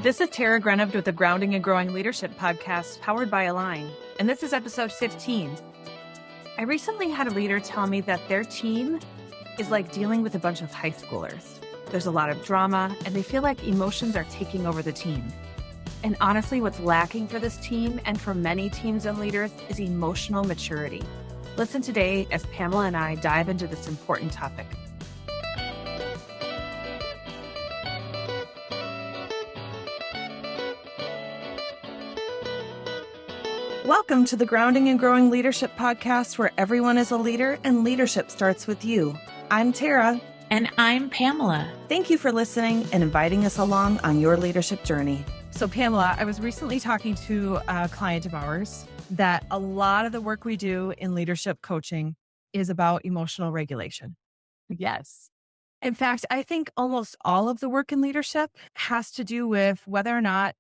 This is Tara Grenevd with the Grounding and Growing Leadership podcast powered by Align, and this is episode 15. I recently had a leader tell me that their team is like dealing with a bunch of high schoolers. There's a lot of drama, and they feel like emotions are taking over the team. And honestly, what's lacking for this team and for many teams and leaders is emotional maturity. Listen today as Pamela and I dive into this important topic. Welcome to the Grounding and Growing Leadership podcast, where everyone is a leader and leadership starts with you. I'm Tara. And I'm Pamela. Thank you for listening and inviting us along on your leadership journey. So Pamela, I was recently talking to a client of ours that a lot of the work we do in leadership coaching is about emotional regulation. Yes. In fact, I think almost all of the work in leadership has to do with whether or not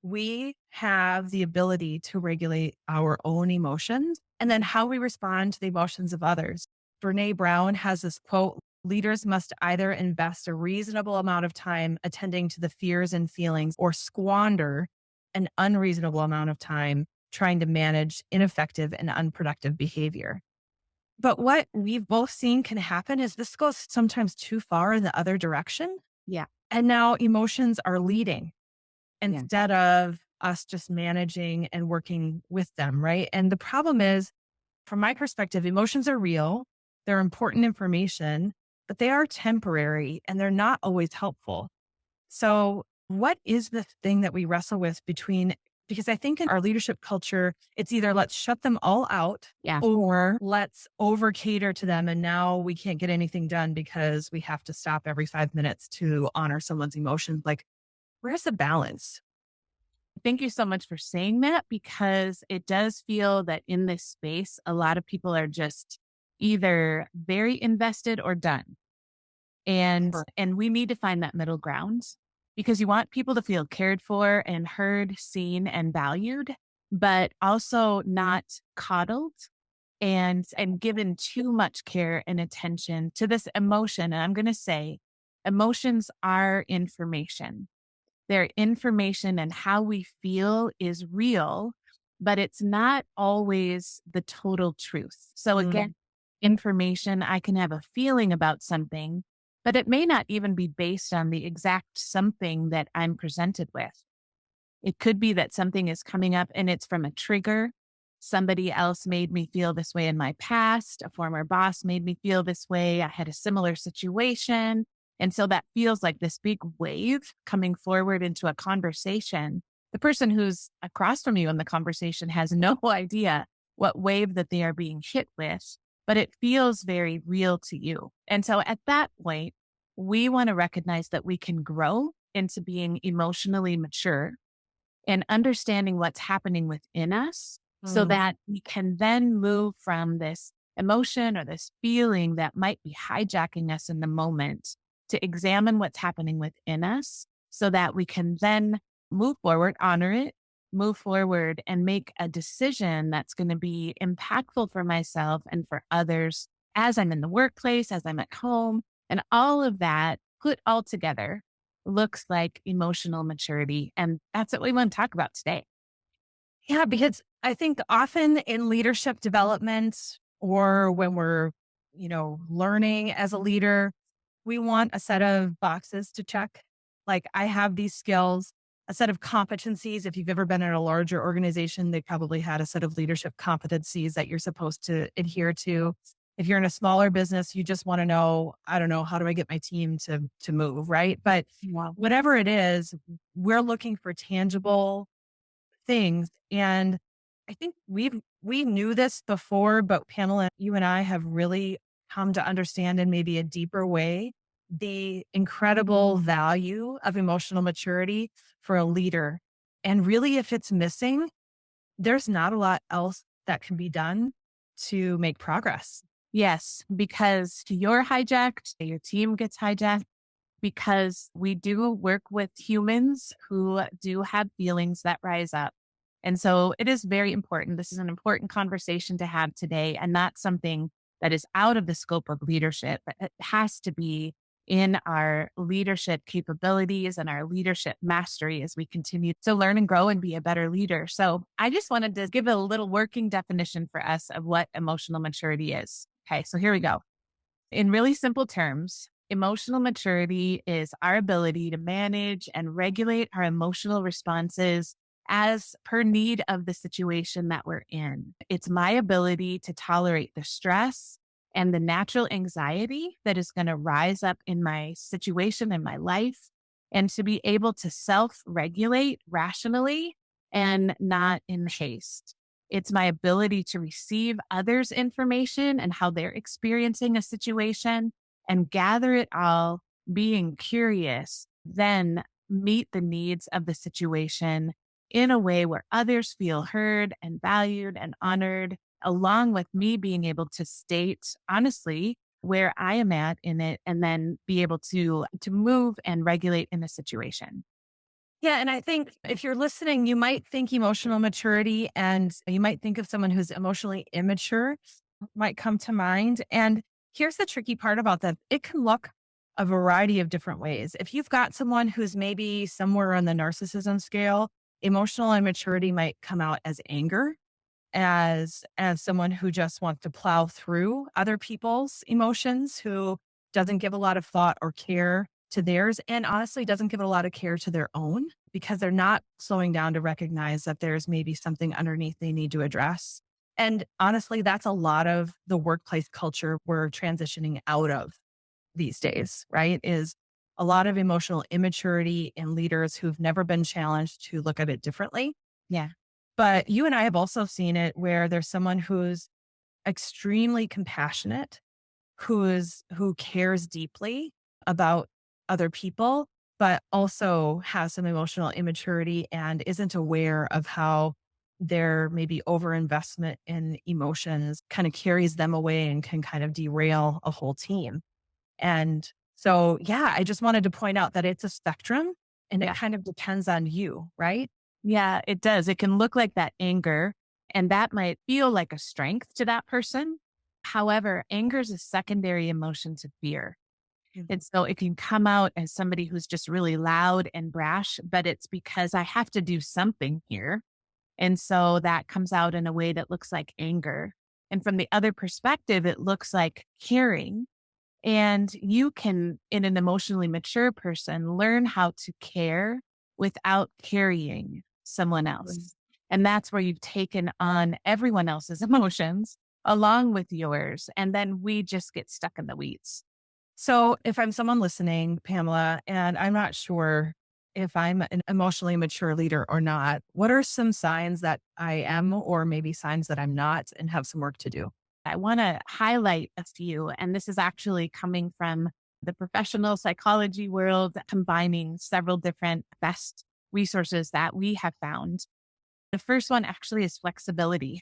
we have the ability to regulate our own emotions and then how we respond to the emotions of others. Brene Brown has this quote, "Leaders must either invest a reasonable amount of time attending to the fears and feelings or squander an unreasonable amount of time trying to manage ineffective and unproductive behavior." But what we've both seen can happen is this goes sometimes too far in the other direction. Yeah. And now emotions are leading instead of us just managing and working with them, right? And the problem is, from my perspective, emotions are real. They're important information, but they are temporary and they're not always helpful. So what is the thing that we wrestle with because I think in our leadership culture, it's either let's shut them all out or let's over cater to them. And now we can't get anything done because we have to stop every 5 minutes to honor someone's emotions. Like, where's the balance? Thank you so much for saying that, because it does feel that in this space, a lot of people are just either very invested or done. And we need to find that middle ground, because you want people to feel cared for and heard, seen, and valued, but also not coddled and given too much care and attention to this emotion. And I'm going to say emotions are information. Their information, and how we feel is real, but it's not always the total truth. So again, information, I can have a feeling about something, but it may not even be based on the exact something that I'm presented with. It could be that something is coming up and it's from a trigger. Somebody else made me feel this way in my past. A former boss made me feel this way. I had a similar situation. And so that feels like this big wave coming forward into a conversation. The person who's across from you in the conversation has no idea what wave that they are being hit with, but it feels very real to you. And so at that point, we want to recognize that we can grow into being emotionally mature and understanding what's happening within us so that we can then move from this emotion or this feeling that might be hijacking us in the moment to examine what's happening within us so that we can then move forward, honor it, move forward, and make a decision that's going to be impactful for myself and for others as I'm in the workplace, as I'm at home. And all of that put all together looks like emotional maturity. And that's what we want to talk about today. Yeah, because I think often in leadership development, or when we're, learning as a leader, we want a set of boxes to check. Like, I have these skills, a set of competencies. If you've ever been in a larger organization, they probably had a set of leadership competencies that you're supposed to adhere to. If you're in a smaller business, you just want to know, I don't know, how do I get my team to move, right? But whatever it is, we're looking for tangible things. And I think we knew this before, but Pamela, you and I have really come to understand in maybe a deeper way the incredible value of emotional maturity for a leader. And really, if it's missing, there's not a lot else that can be done to make progress. Yes, because you're hijacked, your team gets hijacked, because we do work with humans who do have feelings that rise up. And so it is very important. This is an important conversation to have today, and not something that is out of the scope of leadership, but it has to be in our leadership capabilities and our leadership mastery as we continue to learn and grow and be a better leader. So I just wanted to give a little working definition for us of what emotional maturity is. Okay, so here we go. In really simple terms, emotional maturity is our ability to manage and regulate our emotional responses as per need of the situation that we're in. It's my ability to tolerate the stress and the natural anxiety that is going to rise up in my situation in my life, and to be able to self regulate rationally and not in haste. It's my ability to receive others' information and how they're experiencing a situation and gather it all, being curious, then meet the needs of the situation in a way where others feel heard and valued and honored, along with me being able to state honestly where I am at in it, and then be able to move and regulate in a situation. Yeah. And I think if you're listening, you might think emotional maturity and you might think of someone who's emotionally immature might come to mind. And here's the tricky part about that, it can look a variety of different ways. If you've got someone who's maybe somewhere on the narcissism scale, emotional immaturity might come out as anger, as someone who just wants to plow through other people's emotions, who doesn't give a lot of thought or care to theirs, and honestly doesn't give a lot of care to their own because they're not slowing down to recognize that there's maybe something underneath they need to address. And honestly, that's a lot of the workplace culture we're transitioning out of these days, right? Is a lot of emotional immaturity in leaders who've never been challenged to look at it differently. Yeah. But you and I have also seen it where there's someone who's extremely compassionate, who cares deeply about other people, but also has some emotional immaturity and isn't aware of how their maybe overinvestment in emotions kind of carries them away and can kind of derail a whole team. And so, yeah, I just wanted to point out that it's a spectrum and it Yeah. kind of depends on you, right? Yeah, it does. It can look like that anger, and that might feel like a strength to that person. However, anger is a secondary emotion to fear. And so it can come out as somebody who's just really loud and brash, but it's because I have to do something here. And so that comes out in a way that looks like anger. And from the other perspective, it looks like caring. And you can, in an emotionally mature person, learn how to care without carrying someone Mhm. else. And that's where you've taken on everyone else's emotions along with yours. And then we just get stuck in the weeds. So, if I'm someone listening, Pamela, and I'm not sure if I'm an emotionally mature leader or not, what are some signs that I am, or maybe signs that I'm not, and have some work to do? I want to highlight a few, and this is actually coming from the professional psychology world, combining several different best resources that we have found. The first one actually is flexibility.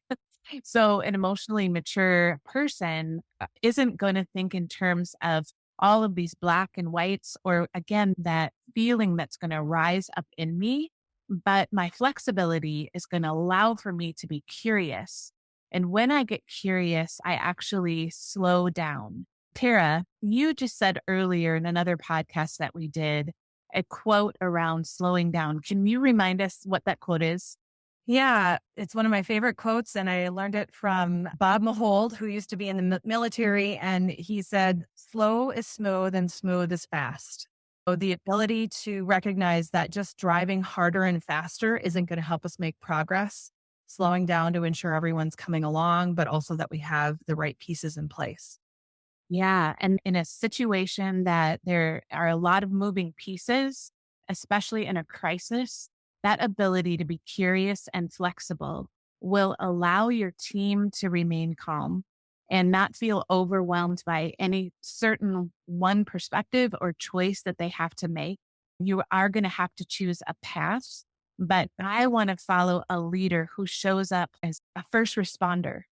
So, an emotionally mature person isn't going to think in terms of all of these black and whites, or again, that feeling that's going to rise up in me. But my flexibility is going to allow for me to be curious. And when I get curious, I actually slow down. Tara, you just said earlier in another podcast that we did a quote around slowing down. Can you remind us what that quote is? Yeah, it's one of my favorite quotes, and I learned it from Bob Mahold, who used to be in the military. And he said, "Slow is smooth, and smooth is fast." So, the ability to recognize that just driving harder and faster isn't going to help us make progress, slowing down to ensure everyone's coming along, but also that we have the right pieces in place. Yeah. And in a situation that there are a lot of moving pieces, especially in a crisis, that ability to be curious and flexible will allow your team to remain calm and not feel overwhelmed by any certain one perspective or choice that they have to make. You are going to have to choose a path, but I want to follow a leader who shows up as a first responder.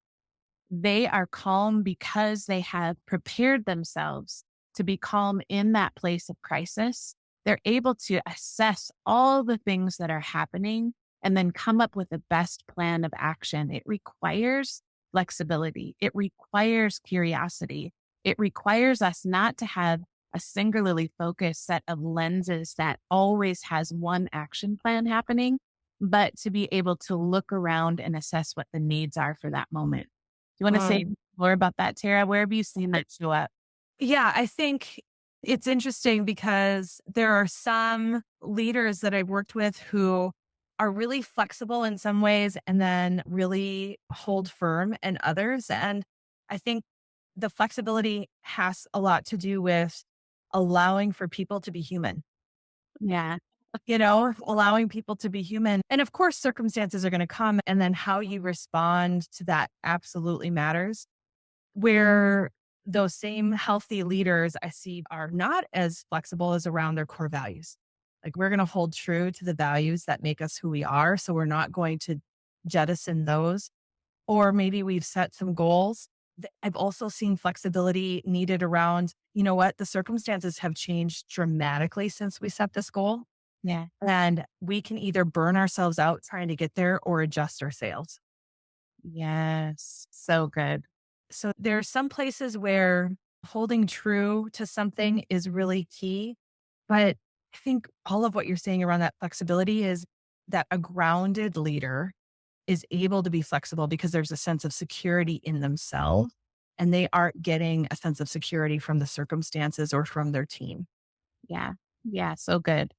They are calm because they have prepared themselves to be calm in that place of crisis. They're able to assess all the things that are happening and then come up with the best plan of action. It requires flexibility, it requires curiosity, it requires us not to have a singularly focused set of lenses that always has one action plan happening, but to be able to look around and assess what the needs are for that moment. Do you want to say more about that, Tara? Where have you seen that show up? Yeah, I think it's interesting because there are some leaders that I've worked with who are really flexible in some ways and then really hold firm in others. And I think the flexibility has a lot to do with allowing for people to be human, Yeah. allowing people to be human. And of course, circumstances are going to come, and then how you respond to that absolutely matters. Where those same healthy leaders I see are not as flexible as around their core values. Like, we're going to hold true to the values that make us who we are. So we're not going to jettison those. Or maybe we've set some goals. I've also seen flexibility needed around, you know what, the circumstances have changed dramatically since we set this goal. Yeah. And we can either burn ourselves out trying to get there or adjust our sails. Yes. So good. So there are some places where holding true to something is really key. But I think all of what you're saying around that flexibility is that a grounded leader is able to be flexible because there's a sense of security in themselves and they aren't getting a sense of security from the circumstances or from their team. Yeah. Yeah. So good.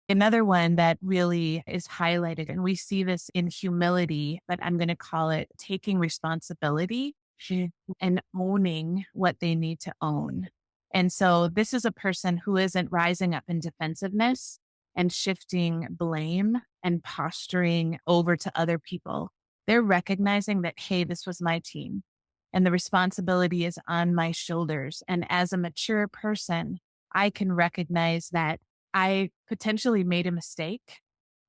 Another one that really is highlighted, and we see this in humility, but I'm going to call it taking responsibility and owning what they need to own. And so this is a person who isn't rising up in defensiveness and shifting blame and posturing over to other people. They're recognizing that, hey, this was my team and the responsibility is on my shoulders. And as a mature person, I can recognize that I potentially made a mistake,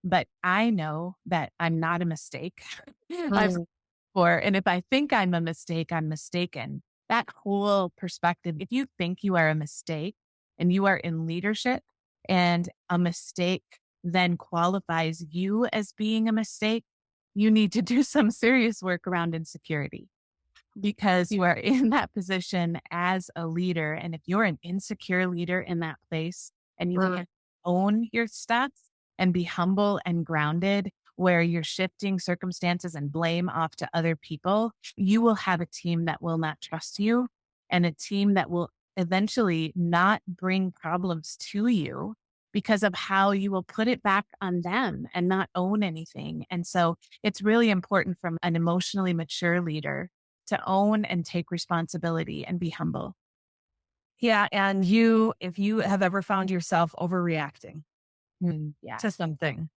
but I know that I'm not a mistake. I've Mm. for, and if I think I'm a mistake, I'm mistaken. That whole perspective, if you think you are a mistake and you are in leadership and a mistake then qualifies you as being a mistake, you need to do some serious work around insecurity because you are in that position as a leader. And if you're an insecure leader in that place and you can't own your stats and be humble and grounded, where you're shifting circumstances and blame off to other people, you will have a team that will not trust you and a team that will eventually not bring problems to you because of how you will put it back on them and not own anything. And so it's really important from an emotionally mature leader to own and take responsibility and be humble. Yeah. And if you have ever found yourself overreacting Yeah. to something,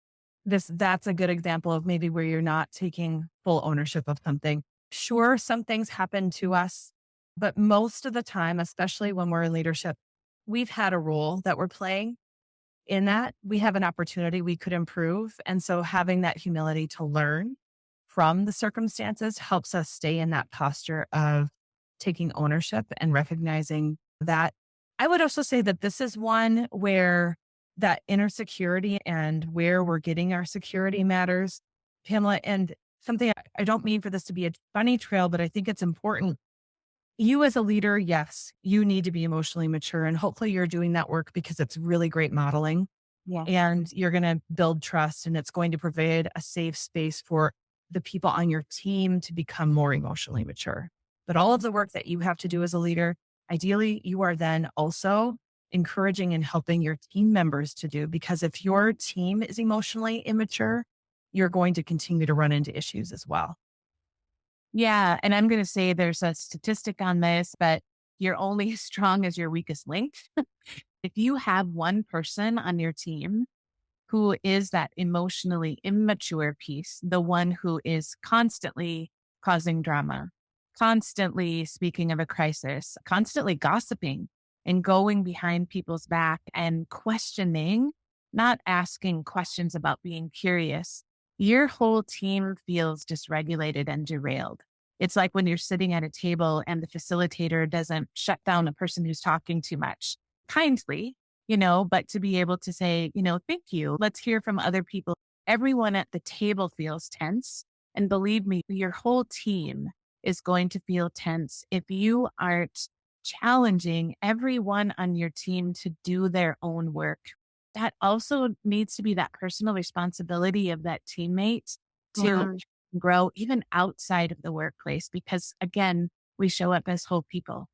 that's a good example of maybe where you're not taking full ownership of something. Sure, some things happen to us, but most of the time, especially when we're in leadership, we've had a role that we're playing in that. We have an opportunity we could improve. And so having that humility to learn from the circumstances helps us stay in that posture of taking ownership and recognizing that. I would also say that this is one where that inner security and where we're getting our security matters, Pamela. And something I don't mean for this to be a bunny trail, but I think it's important. You as a leader, yes, you need to be emotionally mature. And hopefully you're doing that work because it's really great modeling Yeah. and you're going to build trust and it's going to provide a safe space for the people on your team to become more emotionally mature. But all of the work that you have to do as a leader, ideally, you are then also encouraging and helping your team members to do, because if your team is emotionally immature, you're going to continue to run into issues as well. Yeah. And I'm going to say there's a statistic on this, but you're only as strong as your weakest link. If you have one person on your team who is that emotionally immature piece, the one who is constantly causing drama, constantly speaking of a crisis, constantly gossiping and going behind people's back and questioning, not asking questions about being curious, your whole team feels dysregulated and derailed. It's like when you're sitting at a table and the facilitator doesn't shut down a person who's talking too much kindly, but to be able to say, thank you. Let's hear from other people. Everyone at the table feels tense. And believe me, your whole team is going to feel tense if you aren't challenging everyone on your team to do their own work. That also needs to be that personal responsibility of that teammate to Mhm. grow even outside of the workplace, because again, we show up as whole people.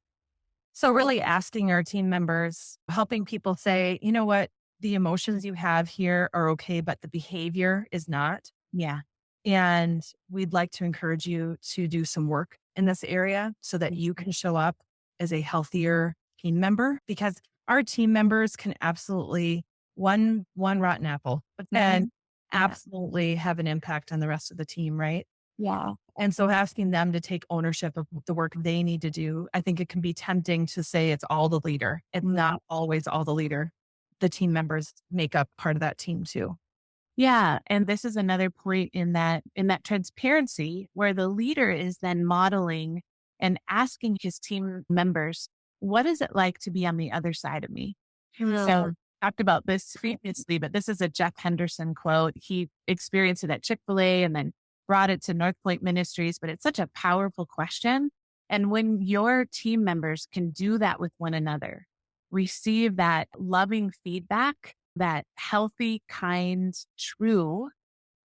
So, really asking our team members, helping people say, you know what, the emotions you have here are okay, but the behavior is not. Yeah. And we'd like to encourage you to do some work in this area so that you can show up as a healthier team member because our team members can absolutely one rotten apple and Yeah. absolutely have an impact on the rest of the team, right? Yeah. And so asking them to take ownership of the work they need to do, I think it can be tempting to say it's all the leader. It's not always all the leader. The team members make up part of that team too. Yeah, and this is another point in that transparency where the leader is then modeling and asking his team members, what is it like to be on the other side of me? So talked about this previously, but this is a Jeff Henderson quote. He experienced it at Chick-fil-A and then brought it to North Point Ministries, but it's such a powerful question. And when your team members can do that with one another, receive that loving feedback, that healthy, kind, true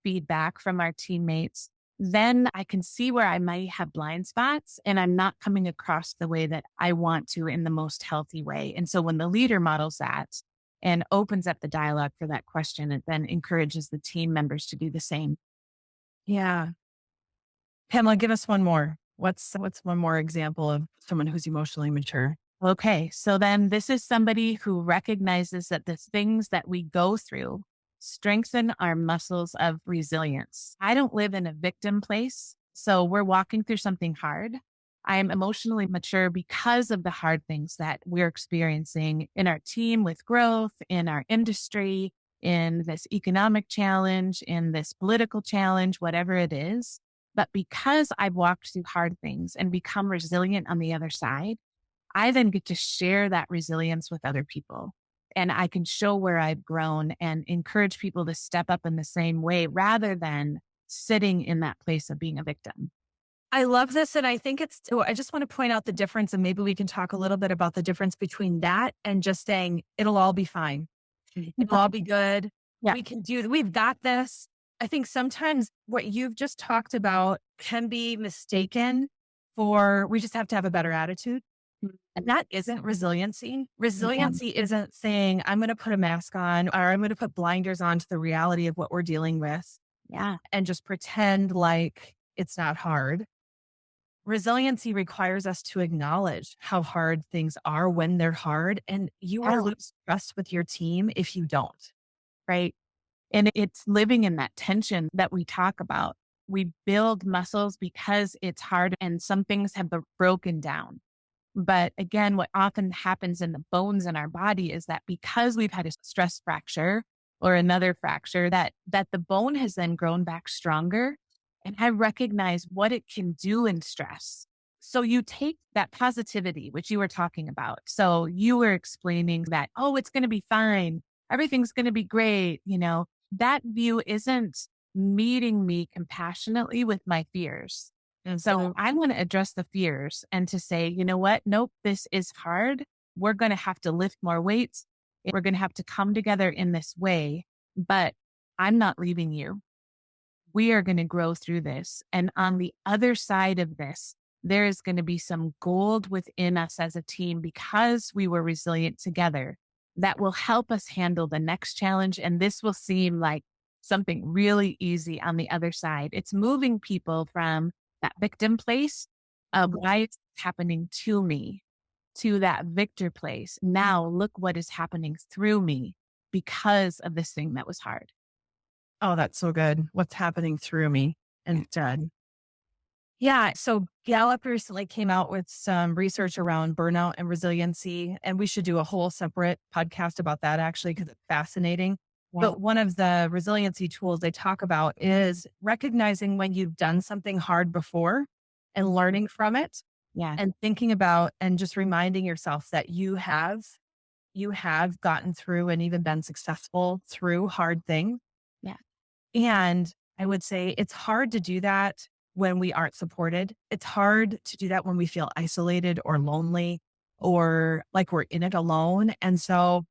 feedback from our teammates, then I can see where I might have blind spots and I'm not coming across the way that I want to in the most healthy way. And so when the leader models that and opens up the dialogue for that question, it then encourages the team members to do the same. Yeah. Pamela, give us one more. What's one more example of someone who's emotionally mature? Okay, so then this is somebody who recognizes that the things that we go through strengthen our muscles of resilience. I don't live in a victim place, so we're walking through something hard. I am emotionally mature because of the hard things that we're experiencing in our team with growth, in our industry, in this economic challenge, in this political challenge, whatever it is. But because I've walked through hard things and become resilient on the other side, I then get to share that resilience with other people. And I can show where I've grown and encourage people to step up in the same way rather than sitting in that place of being a victim. I love this. And I think I just want to point out the difference. And maybe we can talk a little bit about the difference between that and just saying, it'll all be fine. It'll all be good. Yeah. We've got this. I think sometimes what you've just talked about can be mistaken for we just have to have a better attitude. And that isn't resiliency. Resiliency isn't saying, I'm going to put a mask on or I'm going to put blinders on to the reality of what we're dealing with Yeah. and just pretend like it's not hard. Resiliency requires us to acknowledge how hard things are when they're hard. And you will Yeah. lose trust with your team if you don't. Right. And it's living in that tension that we talk about. We build muscles because it's hard and some things have been broken down. But again, what often happens in the bones in our body is that because we've had a stress fracture or another fracture, that the bone has then grown back stronger. And I recognize what it can do in stress. So you take that positivity, which you were talking about. So you were explaining that, oh, it's going to be fine. Everything's going to be great. That view isn't meeting me compassionately with my fears. And so I want to address the fears and to say, you know what? Nope, this is hard. We're going to have to lift more weights. We're going to have to come together in this way, but I'm not leaving you. We are going to grow through this. And on the other side of this, there is going to be some gold within us as a team because we were resilient together that will help us handle the next challenge. And this will seem like something really easy on the other side. It's moving people from that victim place of why it's happening to me to that victor place. Now look what is happening through me because of this thing that was hard. Oh, that's so good. What's happening through me instead. Yeah. So Gallup recently came out with some research around burnout and resiliency. And we should do a whole separate podcast about that actually, because it's fascinating. Yeah. But one of the resiliency tools they talk about is recognizing when you've done something hard before and learning from it Yeah. and thinking about and just reminding yourself that you have gotten through and even been successful through hard things. Yeah. And I would say it's hard to do that when we aren't supported. It's hard to do that when we feel isolated or lonely or like we're in it alone. And so,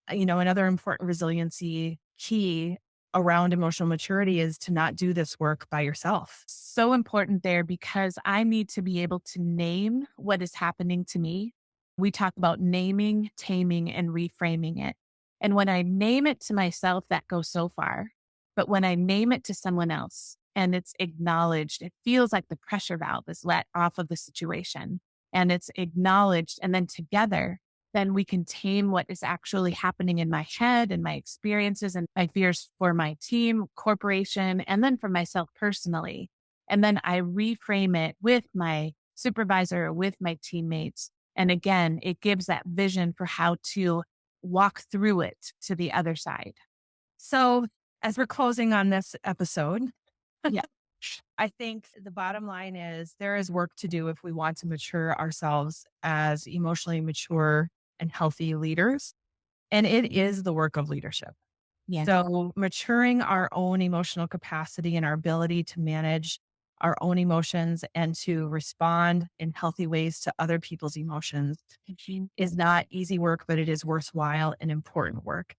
another important resiliency key around emotional maturity is to not do this work by yourself. So important there because I need to be able to name what is happening to me. We talk about naming, taming, and reframing it. And when I name it to myself, that goes so far. But when I name it to someone else and it's acknowledged, it feels like the pressure valve is let off of the situation and it's acknowledged. And then together, then we can tame what is actually happening in my head and my experiences and my fears for my team, corporation, and then for myself personally. And then I reframe it with my supervisor, with my teammates. And again, it gives that vision for how to walk through it to the other side. So, as we're closing on this episode, Yeah. I think the bottom line is there is work to do if we want to mature ourselves as emotionally mature and healthy leaders. And it is the work of leadership. Yes. So, maturing our own emotional capacity and our ability to manage our own emotions and to respond in healthy ways to other people's emotions is not easy work, but it is worthwhile and important work.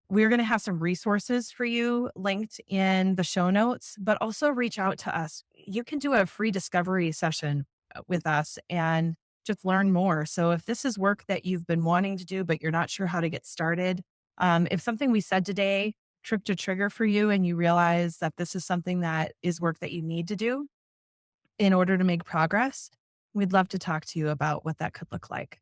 We're going to have some resources for you linked in the show notes, but also reach out to us. You can do a free discovery session with us and just learn more. So if this is work that you've been wanting to do, but you're not sure how to get started, if something we said today tripped a trigger for you and you realize that this is something that is work that you need to do in order to make progress, we'd love to talk to you about what that could look like.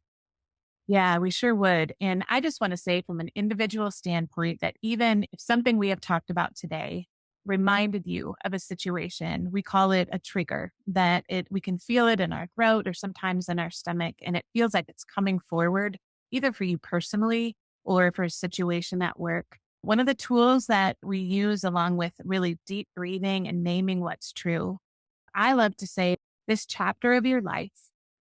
Yeah, we sure would. And I just want to say from an individual standpoint that even if something we have talked about today reminded you of a situation, we call it a trigger, that we can feel it in our throat or sometimes in our stomach, and it feels like it's coming forward, either for you personally or for a situation at work. One of the tools that we use along with really deep breathing and naming what's true, I love to say this chapter of your life,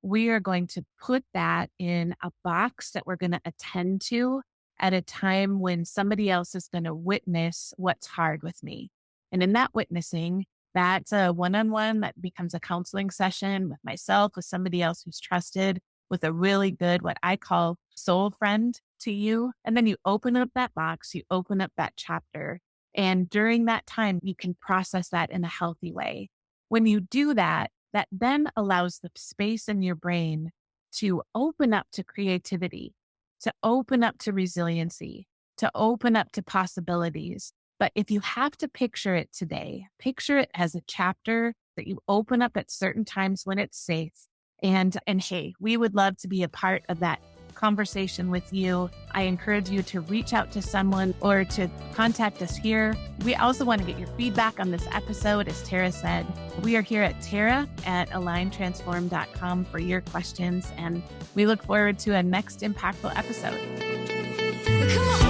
we are going to put that in a box that we're going to attend to at a time when somebody else is going to witness what's hard with me. And in that witnessing, that's a one-on-one that becomes a counseling session with myself, with somebody else who's trusted, with a really good, what I call soul friend to you. And then you open up that box, you open up that chapter. And during that time, you can process that in a healthy way. When you do that, that then allows the space in your brain to open up to creativity, to open up to resiliency, to open up to possibilities. But if you have to picture it today, picture it as a chapter that you open up at certain times when it's safe. And hey, we would love to be a part of that conversation with you. I encourage you to reach out to someone or to contact us here. We also want to get your feedback on this episode. As Tara said, we are here at tara@aligntransform.com for your questions, and we look forward to a next impactful episode. Come on.